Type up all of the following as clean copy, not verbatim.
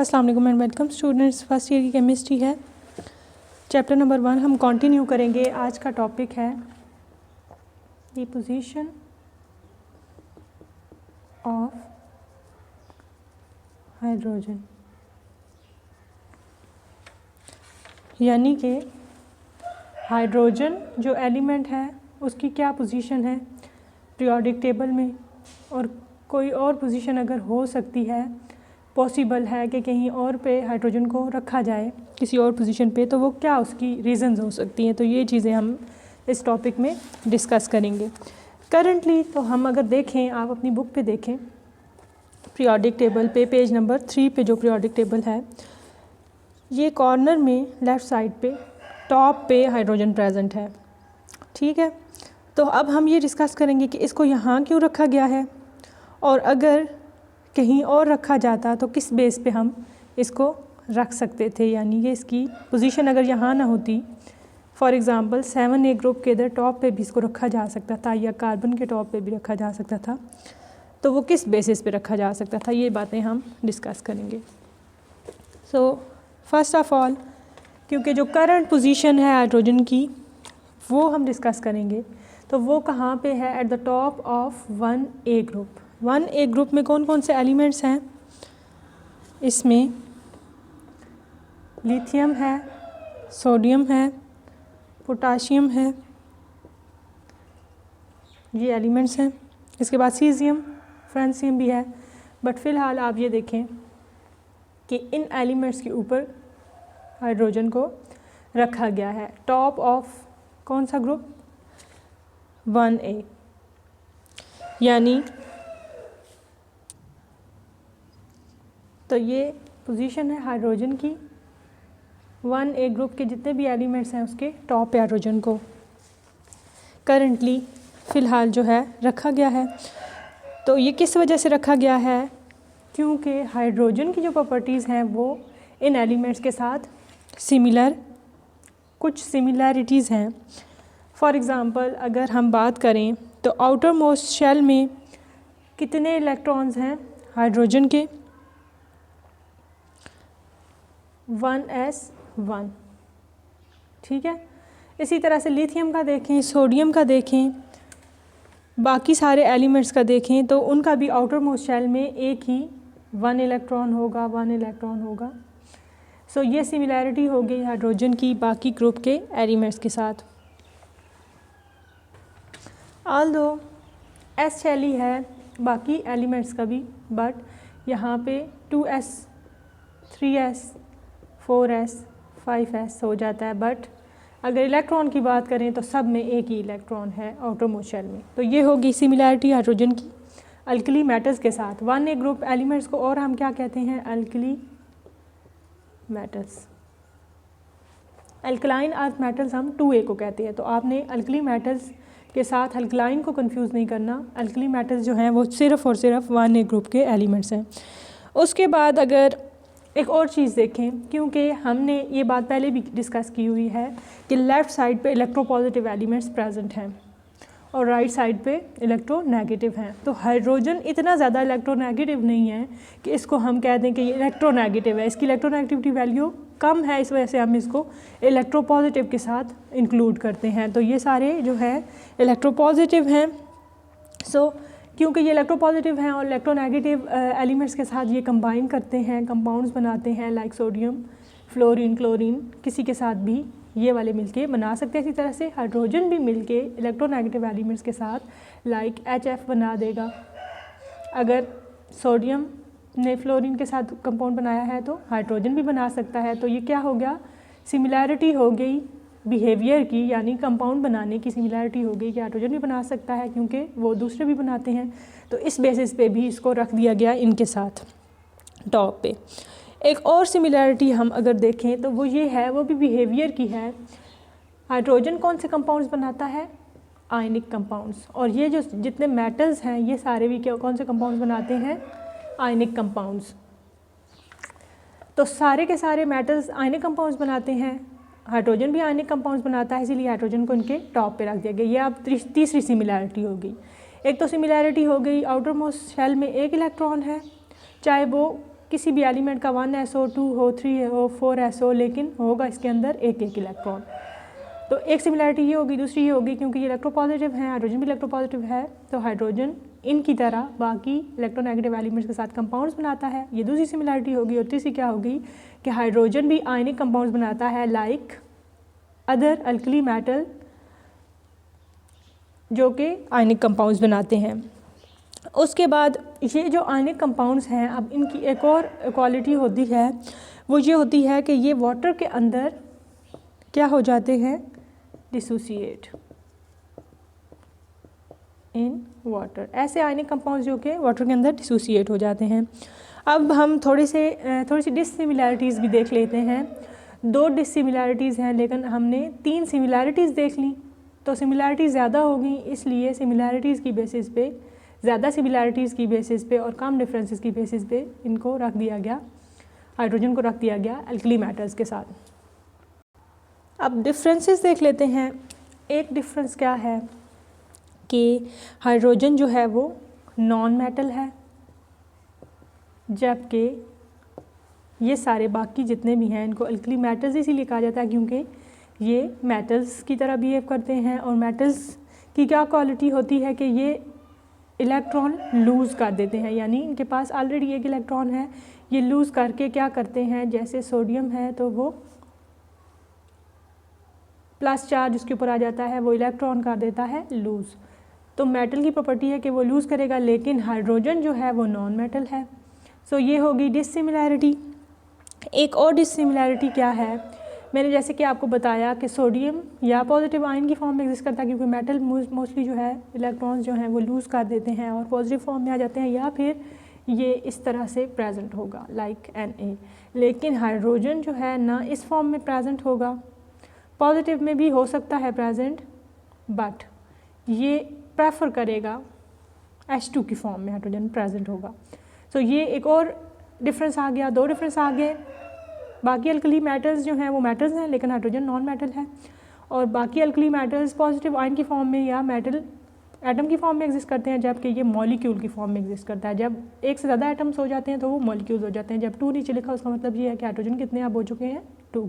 अस्सलाम वालेकुम and welcome students. First year की केमिस्ट्री है, चैप्टर नंबर 1 हम कंटिन्यू करेंगे। आज का टॉपिक है द पोजीशन ऑफ हाइड्रोजन, यानी कि हाइड्रोजन जो एलिमेंट है उसकी क्या पोजीशन है पीरियोडिक टेबल में, और कोई और पोजीशन अगर हो सकती है, पॉसिबल है कि कहीं और पे हाइड्रोजन को रखा जाए किसी और पोजीशन पे, तो वो क्या उसकी रीज़न्स हो सकती हैं। तो ये चीज़ें हम इस टॉपिक में डिस्कस करेंगे। करंटली तो हम अगर देखें, आप अपनी बुक पे देखें, पीरियोडिक टेबल पे पेज नंबर 3 पे जो पीरियोडिक टेबल है, ये कॉर्नर में लेफ़्ट साइड पे टॉप पे हाइड्रोजन प्रेजेंट है। ठीक है, तो अब हम ये डिस्कस करेंगे कि इसको यहाँ क्यों रखा गया है, और अगर कहीं और रखा जाता तो किस बेस पे हम इसको रख सकते थे, यानी कि इसकी पोजीशन अगर यहाँ ना होती, फॉर एग्ज़ाम्पल 7A ग्रुप के इधर टॉप पे भी इसको रखा जा सकता था, या कार्बन के टॉप पे भी रखा जा सकता था, तो वो किस बेसिस पे रखा जा सकता था, ये बातें हम डिस्कस करेंगे। सो फर्स्ट ऑफ ऑल, क्योंकि जो करंट पोजीशन है हाइड्रोजन की वो हम डिस्कस करेंगे, तो वो कहाँ पे है, at the top of 1A group. 1A group में कौन कौन से एलिमेंट्स हैं, इसमें लिथियम है, सोडियम है, पोटाशियम है, ये एलिमेंट्स हैं। इसके बाद सीजियम, फ्रांसियम भी है। बट फ़िलहाल आप ये देखें कि इन एलिमेंट्स के ऊपर हाइड्रोजन को रखा गया है, टॉप ऑफ कौन सा ग्रुप, 1A, यानी तो ये पोजीशन है हाइड्रोजन की। 1A ग्रुप के जितने भी एलिमेंट्स हैं उसके टॉप पे हाइड्रोजन को करंटली फ़िलहाल जो है रखा गया है। तो ये किस वजह से रखा गया है, क्योंकि हाइड्रोजन की जो प्रॉपर्टीज़ हैं वो इन एलिमेंट्स के साथ सिमिलर, कुछ सिमिलैरिटीज़ हैं। फॉर एग्ज़ाम्पल अगर हम बात करें तो आउटर मोस्ट शेल में कितने इलेक्ट्रॉन्स हैं हाइड्रोजन के, 1s1। ठीक है, इसी तरह से लिथियम का देखें, सोडियम का देखें, बाकी सारे एलिमेंट्स का देखें, तो उनका भी आउटर मोस्ट शेल में एक ही 1 इलेक्ट्रॉन होगा, 1 इलेक्ट्रॉन होगा। सो ये सिमिलैरिटी हो गई हाइड्रोजन की बाकी ग्रुप के एलिमेंट्स के साथ। ऑल्दो एस शेल ही है बाकी एलिमेंट्स का भी, बट यहाँ पे 2s, 3s, 4s, 5s हो जाता है। बट अगर इलेक्ट्रॉन की बात करें तो सब में एक ही इलेक्ट्रॉन है आउटर मोस्ट शेल में। तो ये होगी सिमिलैरिटी हाइड्रोजन की अल्कली मेटल्स के साथ। 1A ग्रुप एलिमेंट्स को और हम क्या कहते हैं, alkali metals. Alkaline earth metals हम 2A को कहते हैं। तो आपने अल्कली मेटल्स के साथ अल्कलाइन को कंफ्यूज नहीं करना। अल्कली मेटल्स जो हैं वो सिर्फ़ और सिर्फ 1A ग्रुप के एलिमेंट्स हैं। उसके बाद अगर एक और चीज़ देखें, क्योंकि हमने ये बात पहले भी डिस्कस की हुई है कि लेफ़्ट साइड पे इलेक्ट्रोपॉजिटिव एलिमेंट्स प्रेजेंट हैं और राइट साइड पे इलेक्ट्रोनेगेटिव हैं। तो हाइड्रोजन इतना ज़्यादा इलेक्ट्रोनेगेटिव नहीं है कि इसको हम कह दें कि ये इलेक्ट्रोनेगेटिव है, इसकी इलेक्ट्रोनेगेटिविटी वैल्यू कम है, इस वजह से हम इसको इलेक्ट्रोपॉजिटिव के साथ इंक्लूड करते हैं। तो ये सारे जो है इलेक्ट्रोपॉजिटिव हैं। सो क्योंकि ये इलेक्ट्रोपॉजिटिव हैं और इलेक्ट्रोनेगेटिव एलिमेंट्स के साथ ये कंबाइन करते हैं, कंपाउंड्स बनाते हैं, लाइक सोडियम, फ्लोरीन, क्लोरीन, किसी के साथ भी ये वाले मिलके बना सकते हैं। इसी तरह से हाइड्रोजन भी मिलके इलेक्ट्रोनेगेटिव एलिमेंट्स के साथ लाइक HF बना देगा। अगर सोडियम ने फ्लोरीन के साथ कंपाउंड बनाया है तो हाइड्रोजन भी बना सकता है। तो ये क्या हो गया, सिमिलैरिटी हो गई बिहेवियर की, यानी कंपाउंड बनाने की सिमिलैरिटी हो गई कि हाइड्रोजन भी बना सकता है क्योंकि वो दूसरे भी बनाते हैं। तो इस बेसिस पे भी इसको रख दिया गया इनके साथ टॉप पे। एक और सिमिलैरिटी हम अगर देखें तो वो ये है, वो भी बिहेवियर की है। हाइड्रोजन कौन से कंपाउंड्स बनाता है, आयनिक कंपाउंड्स, और ये जो जितने मेटल्स हैं ये सारे भी कौन से कंपाउंड्स बनाते हैं, आयनिक कंपाउंड्स। तो सारे के सारे मेटल्स आयनिक कंपाउंड्स बनाते हैं, हाइड्रोजन भी आयनिक कंपाउंड्स बनाता है, इसीलिए हाइड्रोजन को इनके टॉप पे रख दिया गया। ये अब तीसरी सिमिलैरिटी हो गई। एक तो सिमिलैरिटी हो गई आउटर मोस्ट शेल में एक इलेक्ट्रॉन है, चाहे वो किसी भी एलिमेंट का 1s हो, 2 हो, 3 हो, 4s हो, लेकिन होगा इसके अंदर एक एक इलेक्ट्रॉन। तो एक सिमिलैरिटी ये होगी, दूसरी ये होगी क्योंकि ये इलेक्ट्रोपॉजिटिव है, हाइड्रोजन भी इलेक्ट्रोपॉजिटिव है, तो हाइड्रोजन इनकी तरह बाकी इलेक्ट्रोनेगेटिव एलिमेंट्स के साथ कंपाउंड्स बनाता है, ये दूसरी सिमिलैरिटी होगी। और तीसरी क्या होगी कि हाइड्रोजन भी आयनिक कंपाउंड्स बनाता है लाइक अदर अल्कली मेटल जो कि आयनिक कंपाउंड्स बनाते हैं। उसके बाद ये जो आयनिक कंपाउंड्स हैं, अब इनकी एक और क्वालिटी होती है, वो ये होती है कि ये वाटर के अंदर क्या हो जाते हैं, डिसोसिएट इन वाटर। ऐसे आयनिक कंपाउंड्स जो कि वाटर के अंदर डिसोसिएट हो जाते हैं। अब हम थोड़ी सी डिससिमिलैरिटीज़ भी देख लेते हैं। 2 डिससिमिलैरिटीज़ हैं, लेकिन हमने 3 सिमिलैरिटीज़ देख ली, तो सिमिलैरिटीज़ ज़्यादा होगी, इसलिए सिमिलैरिटीज़ की बेसिस पे, ज़्यादा सिमिलैरिटीज़ की बेसिस पे और कम डिफरेंसेस की बेसिस पे इनको रख दिया गया, हाइड्रोजन को रख दिया गया अल्कली मेटल्स के साथ। अब डिफरेंसेस देख लेते हैं। एक डिफरेंस क्या है कि हाइड्रोजन जो है वो नॉन मेटल है, जबकि ये सारे बाकी जितने भी हैं इनको अल्कली मेटल्स इसीलिए कहा जाता है क्योंकि ये मेटल्स की तरह बिहेव करते हैं। और मेटल्स की क्या क्वालिटी होती है कि ये इलेक्ट्रॉन लूज़ कर देते हैं, यानी इनके पास ऑलरेडी एक इलेक्ट्रॉन है, ये लूज़ करके क्या करते हैं, जैसे सोडियम है तो वो प्लस चार्ज उसके ऊपर आ जाता है, वो इलेक्ट्रॉन कर देता है लूज़। तो मेटल की प्रॉपर्टी है कि वो लूज़ करेगा, लेकिन हाइड्रोजन जो है वो नॉन मेटल है। सो ये होगी डिससिमिलैरिटी। एक और डिससिमिलैरिटी क्या है, मैंने जैसे कि आपको बताया कि सोडियम या पॉजिटिव आयन की फॉर्म में एग्जिस्ट करता है क्योंकि मेटल मोस्टली जो है इलेक्ट्रॉन्स जो हैं वो लूज़ कर देते हैं और पॉजिटिव फॉर्म में आ जाते हैं, या फिर ये इस तरह से प्रेजेंट होगा लाइक Na। लेकिन हाइड्रोजन जो है ना इस फॉर्म में प्रेजेंट होगा, पॉजिटिव में भी हो सकता है प्रेजेंट, बट ये प्रेफर करेगा H2 की फॉर्म में हाइड्रोजन प्रेजेंट होगा। सो ये एक और डिफरेंस आ गया, 2 डिफरेंस आ गए। बाकी अल्कली मेटल्स जो हैं वो मेटल्स हैं, लेकिन हाइड्रोजन नॉन मेटल है, और बाकी अल्कली मेटल्स पॉजिटिव आयन की फॉर्म में या मेटल एटम की फॉर्म में एग्जिस्ट करते हैं, जबकि ये मॉलिक्यूल की फॉर्म में एग्जिस्ट करता है। जब एक से ज़्यादा एटम्स हो जाते हैं तो वो मॉलिक्यूल्स हो जाते हैं। जब 2 नीचे लिखा उसका मतलब ये है कि हाइड्रोजन कितने अब हो चुके हैं, 2।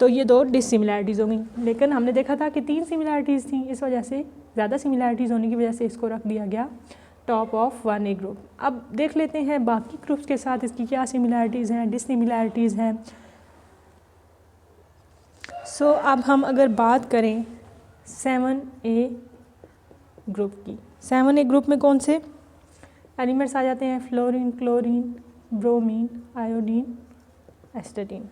तो ये 2 डिससिमिलैरिटीज़ हो गई, लेकिन हमने देखा था कि 3 सिमिलैरिटीज़ थी, इस वजह से ज़्यादा सिमिलैरिटीज़ होने की वजह से इसको रख दिया गया टॉप ऑफ 1A ग्रुप। अब देख लेते हैं बाकी ग्रुप्स के साथ इसकी क्या सिमिलैरिटीज़ हैं, डिससिमिलैरिटीज़ हैं। सो अब हम अगर बात करें 7A ग्रुप की, 7A ग्रुप में कौन से एलिमेंट्स आ जाते हैं, फ्लोरीन, क्लोरीन, ब्रोमीन, आयोडीन, एस्टेटीन।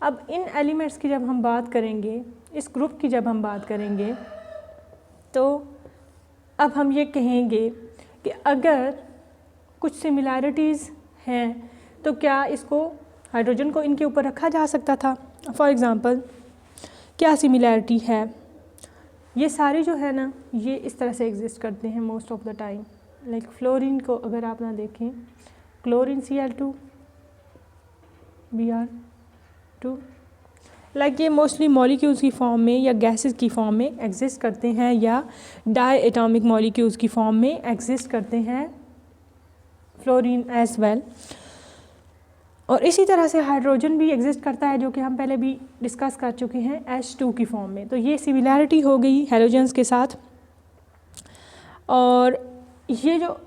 अब इन एलिमेंट्स की जब हम बात करेंगे, इस ग्रुप की जब हम बात करेंगे, तो अब हम ये कहेंगे कि अगर कुछ सिमिलैरिटीज़ हैं तो क्या इसको हाइड्रोजन को इनके ऊपर रखा जा सकता था। फॉर एग्ज़ाम्पल क्या सिमिलैरिटी है, ये सारे जो है ना ये इस तरह से एग्जिस्ट करते हैं most of the time. Like fluorine को अगर आप ना देखें, क्लोरीन Cl2 Br2, लाइक ये मोस्टली मॉलिक्यूल्स की फॉर्म में या गैसेस की फॉर्म में एग्जिस्ट करते हैं, या डाई एटॉमिक मॉलिक्यूल्स की फॉर्म में एग्जिस्ट करते हैं फ्लोरीन एज वेल। और इसी तरह से हाइड्रोजन भी एग्जिस्ट करता है, जो कि हम पहले भी डिस्कस कर चुके हैं, H2 की फॉर्म में। तो ये सिमिलैरिटी हो गई हैलोजेंस के साथ। और ये जो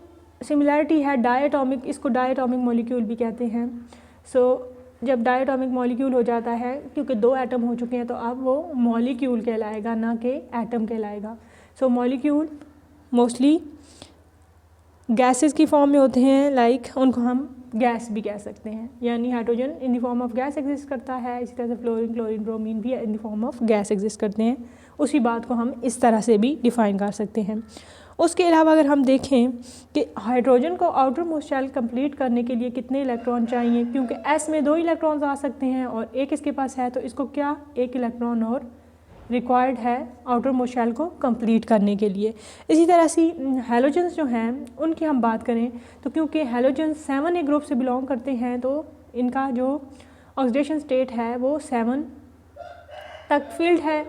सिमिलैरिटी है डायटॉमिक, इसको डायटॉमिक मॉलिक्यूल भी कहते हैं। सो जब डायटॉमिक मॉलिक्यूल हो जाता है, क्योंकि 2 एटम हो चुके हैं, तो अब वो मॉलिक्यूल कहलाएगा, ना कि एटम कहलाएगा। सो मॉलिक्यूल मोस्टली गैसेस की फॉर्म में होते हैं, लाइक उनको हम गैस भी कह सकते हैं, यानी hydrogen in the form of gas exist करता है। इसी तरह से फ्लोरीन, क्लोरीन, ब्रोमीन भी in the form of gas exist करते हैं। उसी बात को हम इस तरह से भी डिफ़ाइन कर सकते हैं। उसके अलावा अगर हम देखें कि हाइड्रोजन को आउटर मोस्ट शेल कंप्लीट करने के लिए कितने इलेक्ट्रॉन चाहिए, क्योंकि एस में 2 इलेक्ट्रॉन्स आ सकते हैं और एक इसके पास है, तो इसको क्या 1 इलेक्ट्रॉन और रिक्वायर्ड है आउटर मोस्ट शेल को कंप्लीट करने के लिए। इसी तरह से हैलोजेंस जो हैं उनकी हम बात करें तो क्योंकि हैलोजेंस 7A ग्रुप से बिलोंग करते हैं, तो इनका जो ऑक्सीडेशन स्टेट है वो 7 तक फील्ड है,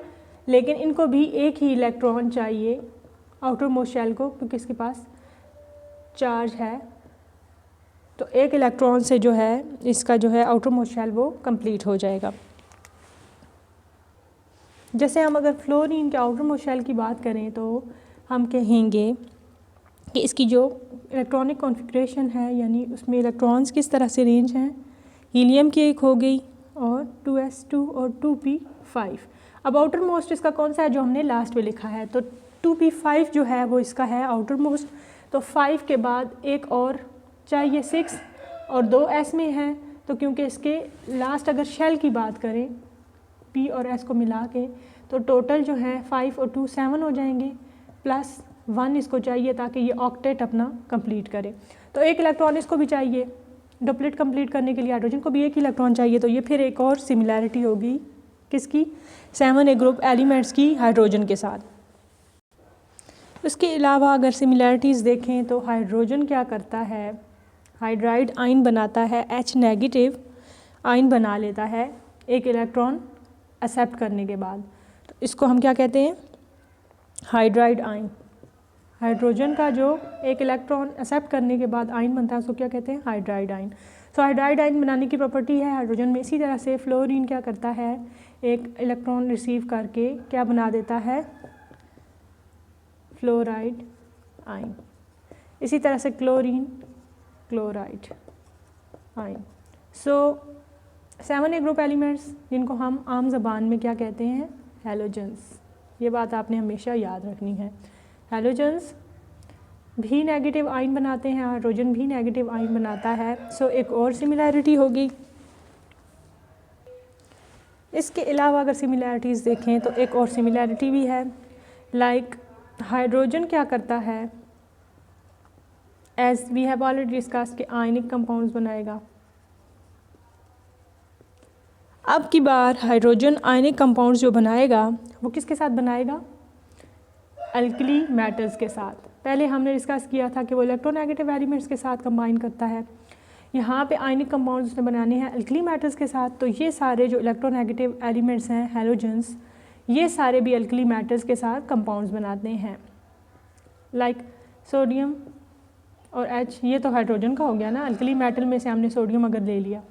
लेकिन इनको भी एक ही इलेक्ट्रॉन चाहिए आउटर मोस्ट शेल को, क्योंकि इसके पास चार्ज है तो एक इलेक्ट्रॉन से जो है इसका जो है आउटर मोस्ट शेल वो कंप्लीट हो जाएगा। जैसे हम अगर फ्लोरीन के आउटर मोस्ट शेल की बात करें तो हम कहेंगे कि इसकी जो इलेक्ट्रॉनिक कॉन्फ़िगरेशन है, यानी उसमें इलेक्ट्रॉन्स किस तरह से रेंज हैं, हीलियम की एक हो गई और 2s2 और 2p5। अब आउटर मोस्ट इसका कौन सा है जो हमने लास्ट में लिखा है, तो 2p5 जो है वो इसका है आउटर मोस्ट। तो 5 के बाद एक और चाहिए 6 और 2 s में है, तो क्योंकि इसके लास्ट अगर शेल की बात करें p और s को मिला के तो टोटल जो है 5 और 2 7 हो जाएंगे, प्लस 1 इसको चाहिए ताकि ये ऑक्टेट अपना कंप्लीट करे। तो एक इलेक्ट्रॉन इसको भी चाहिए, डुप्लेट कंप्लीट करने के लिए हाइड्रोजन को भी एक इलेक्ट्रॉन चाहिए। तो ये फिर एक और सिमिलैरिटी होगी किसकी, 7a ग्रुप एलिमेंट्स की हाइड्रोजन के साथ। उसके अलावा अगर सिमिलैरिटीज़ देखें तो हाइड्रोजन क्या करता है, हाइड्राइड आयन बनाता है, H नेगेटिव आयन बना लेता है एक इलेक्ट्रॉन एक्सेप्ट करने के बाद। तो इसको हम क्या कहते हैं, हाइड्राइड आयन। हाइड्रोजन का जो एक इलेक्ट्रॉन एक्सेप्ट करने के बाद आयन बनता है उसको क्या कहते हैं, हाइड्राइड आयन। तो हाइड्राइड आयन बनाने की प्रॉपर्टी है हाइड्रोजन में। इसी तरह से फ्लोरीन क्या करता है, एक इलेक्ट्रॉन रिसीव करके क्या बना देता है, फ्लोराइड आयन। इसी तरह से क्लोरीन, क्लोराइड आयन। सो 7a ग्रुप एलिमेंट्स जिनको हम आम ज़बान में क्या कहते हैं, हैलोजेंस। ये बात आपने हमेशा याद रखनी है। हैलोजेंस भी नेगेटिव आयन बनाते हैं, हाइड्रोजन भी नेगेटिव आयन बनाता है। सो एक और सिमिलैरिटी होगी। इसके अलावा अगर सिमिलैरिटीज़ देखें तो एक और सिमिलैरिटी भी है, लाइक हाइड्रोजन क्या करता है, as we have already discuss के आयनिक कंपाउंड्स बनाएगा। अब की बार हाइड्रोजन आयनिक कंपाउंड्स जो बनाएगा वो किसके साथ बनाएगा, अल्कली मेटल्स के साथ। पहले हमने डिस्कस किया था कि वो इलेक्ट्रोनेगेटिव एलिमेंट्स के साथ कंबाइन करता है। यहाँ पे आयनिक कंपाउंड्स उसने बनाने हैं अल्कली मेटल्स के साथ। तो ये सारे जो इलेक्ट्रोनेगेटिव एलिमेंट्स हैं हैलोजेंस, ये सारे भी अल्कली मेटल्स के साथ कंपाउंड्स बनाते हैं, लाइक सोडियम और H। ये तो हाइड्रोजन का हो गया ना, अल्कली मेटल में से हमने सोडियम अगर ले लिया।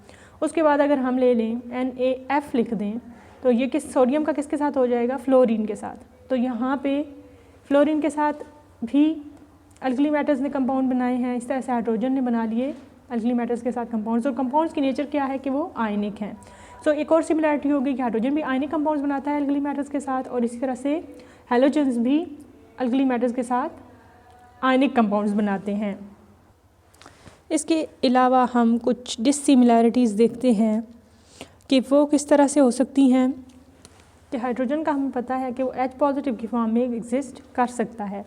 उसके बाद अगर हम ले लें NaF लिख दें तो ये किस सोडियम का किसके साथ हो जाएगा, फ्लोरीन के साथ। तो यहाँ पे फ्लोरीन के साथ भी अल्कली मेटल्स ने कंपाउंड बनाए हैं। इस तरह से हाइड्रोजन ने बना लिए अल्कली मेटल्स के साथ कंपाउंड्स, और कंपाउंड्स की नेचर क्या है कि वो आयनिक हैं। सो एक और सिमिलैरिटी होगी कि हाइड्रोजन भी आयनिक कंपाउंड्स बनाता है अल्कली मेटल्स के साथ, और इसी तरह से हैलोजेंस भी अल्कली मेटल्स के साथ आयनिक कंपाउंड्स बनाते हैं। इसके अलावा हम कुछ डिसिमिलैरिटीज़ देखते हैं कि वो किस तरह से हो सकती हैं। कि हाइड्रोजन का हमें पता है कि वो H पॉजिटिव की फॉर्म में एग्जिस्ट कर सकता है,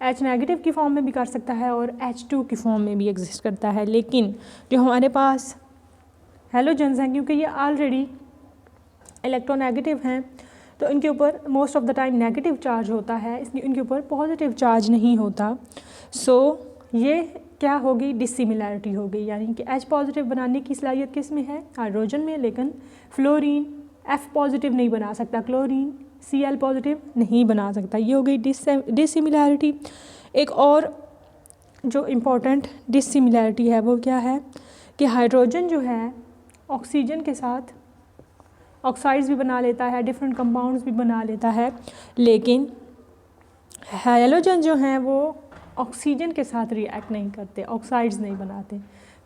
H नेगेटिव की फॉर्म में भी कर सकता है और H2 की फॉर्म में भी एग्जिस्ट करता है। लेकिन जो हमारे पास हैलोजेंस हैं, क्योंकि ये ऑलरेडी इलेक्ट्रोनेगेटिव हैं, तो इनके ऊपर most of the time negative charge होता है, इसलिए इनके ऊपर पॉजिटिव चार्ज नहीं होता। सो ये क्या होगी, डिसिमिलैरिटी होगी, यानी कि H पॉजिटिव बनाने की सलाहियत किस में है, हाइड्रोजन में, लेकिन फ्लोरीन F पॉजिटिव नहीं बना सकता, क्लोरीन Cl पॉजिटिव नहीं बना सकता। ये हो गई डिसिमिलैरिटी। एक और जो इम्पोर्टेंट डिसिमिलैरिटी है वो क्या है कि हाइड्रोजन जो है ऑक्सीजन के साथ ऑक्साइड्स भी बना लेता है, डिफरेंट कंपाउंड्स भी बना लेता है, लेकिन हैलोजन जो हैं वो ऑक्सीजन के साथ रिएक्ट नहीं करते, ऑक्साइड्स नहीं बनाते।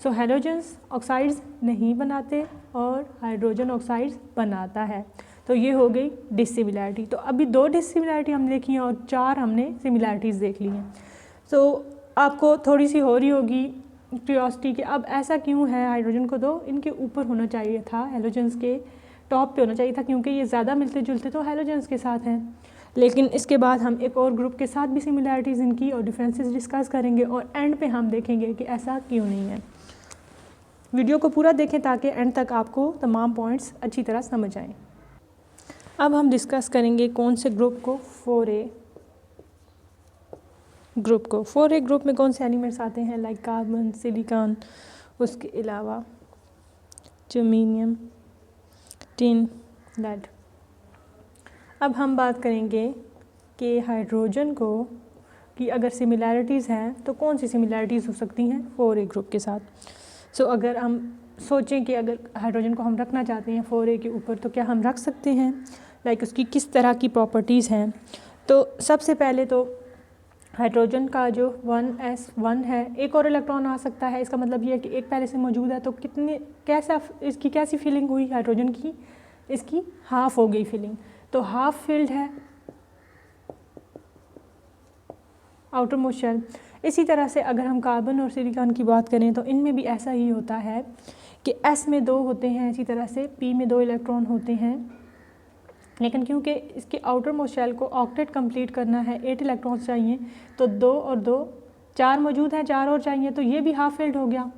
सो हैलोजेंस ऑक्साइड्स नहीं बनाते और हाइड्रोजन ऑक्साइड्स बनाता है। तो ये हो गई डिसिमिलैरिटी। तो अभी 2 डिसिमिलैरिटी हमने देखी हैं और 4 हमने सिमिलैरिटीज़ देख ली हैं। तो आपको थोड़ी सी हो रही होगी क्यूरियोसिटी कि अब ऐसा क्यों है, हाइड्रोजन को तो इनके ऊपर होना चाहिए था, हैलोजेंस के टॉप पे होना चाहिए था, क्योंकि ये ज़्यादा मिलते जुलते तो हैलोजेंस के साथ हैं। लेकिन इसके बाद हम एक और ग्रुप के साथ भी सिमिलैरिटीज़ इनकी और डिफरेंसेस डिस्कस करेंगे, और एंड पे हम देखेंगे कि ऐसा क्यों नहीं है। वीडियो को पूरा देखें ताकि एंड तक आपको तमाम पॉइंट्स अच्छी तरह समझ आएँ। अब हम डिस्कस करेंगे कौन से ग्रुप को, 4A ग्रुप को। 4A ग्रुप में कौन से एलिमेंट्स आते हैं, लाइक कार्बन, सिलिकॉन, उसके अलावा जर्मेनियम, टिन, लेड। अब हम बात करेंगे कि हाइड्रोजन को कि अगर सिमिलैरिटीज़ हैं तो कौन सी सिमिलैरिटीज़ हो सकती हैं 4A ग्रुप के साथ। सो अगर हम सोचें कि अगर हाइड्रोजन को हम रखना चाहते हैं 4A के ऊपर तो क्या हम रख सकते हैं, लाइक उसकी किस तरह की प्रॉपर्टीज़ हैं। तो सबसे पहले तो हाइड्रोजन का जो 1s1 है, एक और इलेक्ट्रॉन आ सकता है, इसका मतलब ये है कि एक पहले से मौजूद है, तो कितने इसकी कैसी फिलिंग हुई हाइड्रोजन की, इसकी हाफ हो गई फिलिंग, तो हाफ फिल्ड है आउटर मोस्ट शेल। इसी तरह से अगर हम कार्बन और सिलिकॉन की बात करें तो इनमें भी ऐसा ही होता है कि s में 2 होते हैं, इसी तरह से p में 2 इलेक्ट्रॉन होते हैं, लेकिन क्योंकि इसके आउटर मोस्ट शेल को ऑक्टेट कंप्लीट करना है 8 इलेक्ट्रॉन्स चाहिए, तो 2 और 2 4 मौजूद हैं, 4 और चाहिए, तो ये भी हाफ फिल्ड हो गया।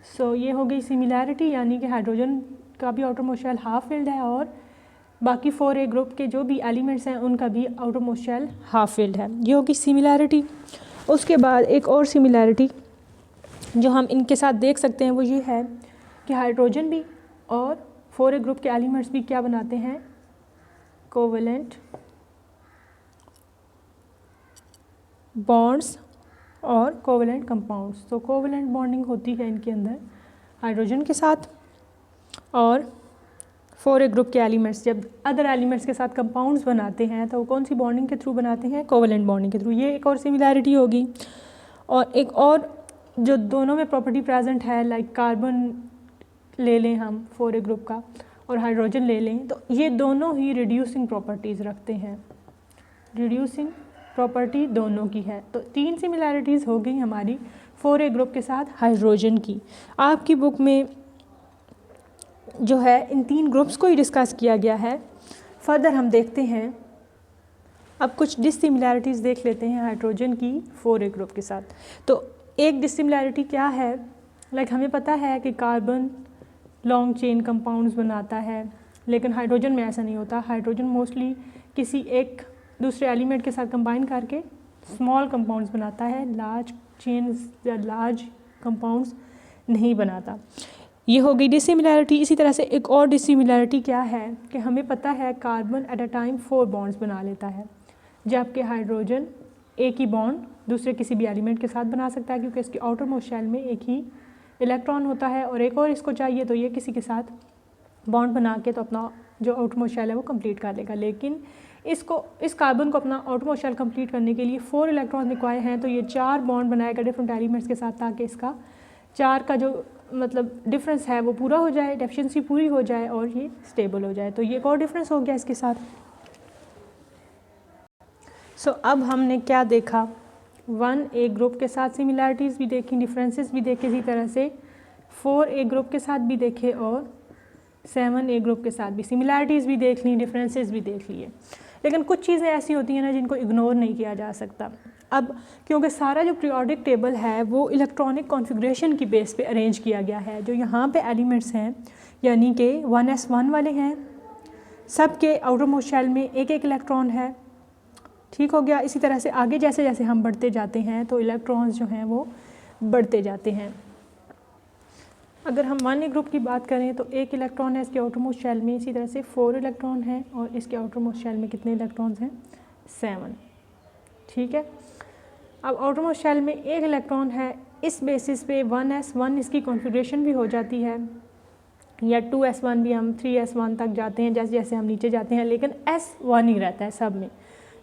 सो ये हो गई सिमिलैरिटी, यानी कि हाइड्रोजन का भी outer most shell half filled है और बाकी 4A ग्रुप के जो भी एलिमेंट्स हैं उनका भी outer most shell half filled है। ये होगी सिमिलैरिटी। उसके बाद एक और सिमिलैरिटी जो हम इनके साथ देख सकते हैं वो ये है कि हाइड्रोजन भी और 4A ग्रुप के एलिमेंट्स भी क्या बनाते हैं, कोवेलेंट बॉन्ड्स और कोवेलेंट कंपाउंड्स। तो कोवेलेंट बॉन्डिंग होती है इनके अंदर हाइड्रोजन के साथ, और 4A ग्रुप के एलिमेंट्स जब अदर एलिमेंट्स के साथ कंपाउंड्स बनाते हैं तो वो कौन सी बॉन्डिंग के थ्रू बनाते हैं, कोवेलेंट बॉन्डिंग के थ्रू। ये एक और सिमिलैरिटी होगी। और एक और जो दोनों में प्रॉपर्टी प्रेजेंट है, लाइक कार्बन ले लें हम 4A ग्रुप का और हाइड्रोजन ले लें, तो ये दोनों ही रिड्यूसिंग प्रॉपर्टीज़ रखते हैं, रिड्यूसिंग प्रॉपर्टी दोनों की है। तो 3 सिमिलैरिटीज़ हो गई हमारी 4A ग्रुप के साथ हाइड्रोजन की। आपकी बुक में जो है इन 3 ग्रुप्स को ही डिस्कस किया गया है। फर्दर हम देखते हैं, अब कुछ डिसिमिलैरिटीज़ देख लेते हैं हाइड्रोजन की 4A ग्रुप के साथ। तो एक डिसिमिलैरिटी क्या है, लाइक हमें पता है कि कार्बन लॉन्ग चेन कंपाउंड्स बनाता है, लेकिन हाइड्रोजन में ऐसा नहीं होता। हाइड्रोजन मोस्टली किसी एक दूसरे एलिमेंट के साथ कंबाइन करके स्मॉल कंपाउंड्स बनाता है, लार्ज चेन्स या लार्ज कंपाउंड्स नहीं बनाता। ये हो गई डिसिमिलैरिटी। इसी तरह से एक और डिसिमिलैरिटी क्या है कि हमें पता है carbon at a time 4 bonds बना लेता है, जबकि हाइड्रोजन एक ही बॉन्ड दूसरे किसी भी एलिमेंट के साथ बना सकता है, क्योंकि इसके आउटर मोस्ट शेल में एक ही इलेक्ट्रॉन होता है और एक और इसको चाहिए तो ये किसी के साथ बॉन्ड बना के तो अपना जो आउटर मोस्ट शेल है वो कंप्लीट कर लेगा। लेकिन इस कार्बन को अपना आउटर मोस्ट शेल कंप्लीट करने के लिए 4 इलेक्ट्रॉन रिक्वायर हैं, तो ये 4 बॉन्ड बनाएगा डिफरेंट एलिमेंट्स के साथ, ताकि इसका 4 का जो मतलब डिफरेंस है वो पूरा हो जाए, डेफिशिएंसी पूरी हो जाए और ये स्टेबल हो जाए। तो ये एक और डिफरेंस हो गया इसके साथ। सो अब हमने क्या देखा, 1A ग्रुप के साथ सिमिलैरिटीज़ भी देखी, डिफरेंसेस भी देखे, इसी तरह से 4A ग्रुप के साथ भी देखे और 7A ग्रुप के साथ भी सिमिलैरिटीज़ भी देख ली, डिफरेंसेस भी देख लिए। लेकिन कुछ चीज़ें ऐसी होती हैं ना जिनको इग्नोर नहीं किया जा सकता। अब क्योंकि सारा जो पीरियोडिक टेबल है वो इलेक्ट्रॉनिक कॉन्फ़िगरेशन की बेस पे अरेंज किया गया है, जो यहाँ पे एलिमेंट्स हैं यानी कि 1s1 वाले हैं, सब के आउटर मोस्ट शेल में एक एक इलेक्ट्रॉन है, ठीक हो गया। इसी तरह से आगे जैसे जैसे हम बढ़ते जाते हैं तो इलेक्ट्रॉन्स जो हैं वो बढ़ते जाते हैं। अगर हम 1A ग्रुप की बात करें तो एक इलेक्ट्रॉन है इसके आउटर मोस्ट शेल में, इसी तरह से 4 इलेक्ट्रॉन है और इसके आउटर मोस्ट शेल में कितने इलेक्ट्रॉन्स हैं, 7, ठीक है। अब आउटर मोस्ट शेल में एक इलेक्ट्रॉन है, इस बेसिस पे 1s1 इसकी कॉन्फ़िगरेशन भी हो जाती है, या 2s1 भी, हम 3s1 तक जाते हैं जैसे जैसे हम नीचे जाते हैं, लेकिन s1 ही रहता है सब में।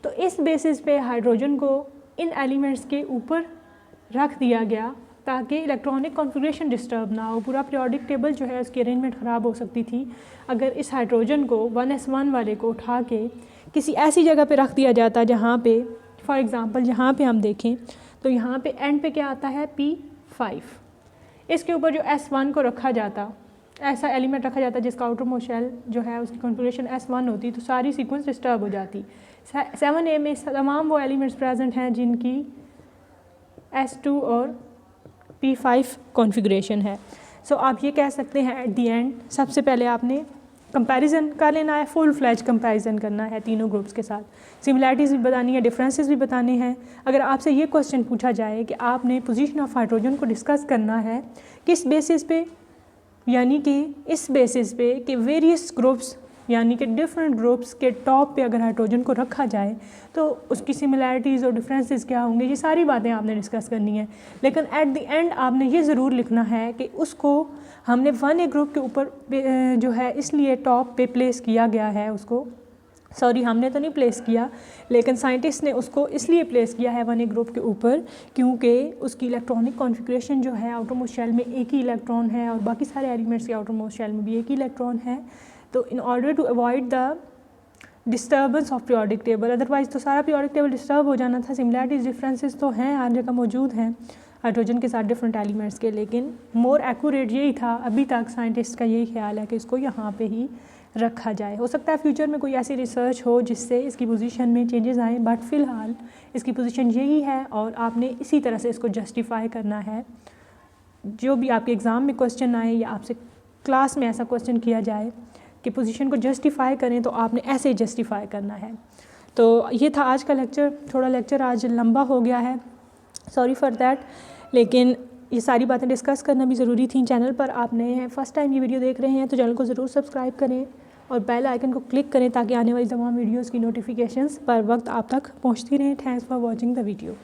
तो इस बेसिस पे हाइड्रोजन को इन एलिमेंट्स के ऊपर रख दिया गया ताकि इलेक्ट्रॉनिक कॉन्फ़िगरेशन डिस्टर्ब ना हो। पूरा पीरियोडिक टेबल जो है उसकी अरेंजमेंट ख़राब हो सकती थी अगर इस हाइड्रोजन को 1s1 वाले को उठा के किसी ऐसी जगह पे रख दिया जाता जहाँ पे, फॉर एग्ज़ाम्पल यहाँ पे हम देखें तो यहाँ पे एंड पे क्या आता है, P5, इसके ऊपर जो S1 को रखा जाता, ऐसा एलिमेंट रखा जाता जिसका आउटर मोस्ट शेल जो है उसकी कॉन्फ़िगरेशन S1 होती, तो सारी सीक्वेंस डिस्टर्ब हो जाती। 7A में तमाम वो एलिमेंट्स प्रेजेंट हैं जिनकी S2 और P5 कॉन्फ़िगरेशन है। सो आप ये कह सकते हैं एट दी एंड सबसे पहले आपने कंपैरिजन कर लेना है, फुल फ्लैज कंपैरिजन करना है तीनों ग्रुप्स के साथ, सिमिलैरिटीज़ भी बतानी है, डिफरेंसेस भी बताने हैं। अगर आपसे ये क्वेश्चन पूछा जाए कि आपने पोजीशन ऑफ हाइड्रोजन को डिस्कस करना है किस बेसिस पे, यानी कि इस बेसिस पे कि वेरियस ग्रुप्स यानी कि डिफरेंट ग्रुप्स के टॉप पे अगर हाइड्रोजन को रखा जाए तो उसकी सिमिलैरिटीज़ और डिफरेंसेस क्या होंगे, ये सारी बातें आपने डिस्कस करनी है। लेकिन एट द एंड आपने ये ज़रूर लिखना है कि उसको हमने 1A ग्रुप के ऊपर जो है इसलिए टॉप पे प्लेस किया गया है, उसको सॉरी हमने तो नहीं प्लेस किया, लेकिन साइंटिस्ट ने उसको इसलिए प्लेस किया है 1A ग्रुप के ऊपर क्योंकि उसकी इलेक्ट्रॉनिक कॉन्फ़िगरेशन जो है आउटर मोस्ट शेल में एक ही इलेक्ट्रॉन है और बाकी सारे एलिमेंट्स के आउटर मोस्ट शेल में भी एक ही इलेक्ट्रॉन है। तो in order to avoid the disturbance of periodic table, otherwise तो सारा पीरियोडिक टेबल डिस्टर्ब हो जाना था। सिमिलैरिटीज़ डिफरेंसेस तो हैं, हर जगह मौजूद हैं हाइड्रोजन के साथ डिफरेंट एलिमेंट्स के, लेकिन मोर एक्यूरेट यही था, अभी तक साइंटिस्ट का यही ख्याल है कि इसको यहाँ पे ही रखा जाए। हो सकता है फ्यूचर में कोई ऐसी रिसर्च हो जिससे इसकी पोजीशन में चेंजेस आएँ, बट फ़िलहाल इसकी पोजीशन यही है और आपने इसी तरह से इसको जस्टिफाई करना है। जो भी आपके एग्ज़ाम में क्वेश्चन आए या आपसे क्लास में ऐसा क्वेश्चन किया जाए कि पोजीशन को जस्टिफाई करें तो आपने ऐसे जस्टिफाई करना है। तो ये था आज का लेक्चर, थोड़ा लेक्चर आज लंबा हो गया है, सॉरी फॉर दैट, लेकिन ये सारी बातें डिस्कस करना भी ज़रूरी थी। चैनल पर आप नए हैं, फर्स्ट टाइम ये वीडियो देख रहे हैं तो चैनल को ज़रूर सब्सक्राइब करें और बेल आइकन को क्लिक करें ताकि आने वाली तमाम वीडियोज़ की नोटिफिकेशंस पर वक्त आप तक पहुँचती रहें। Thanks for watching the video.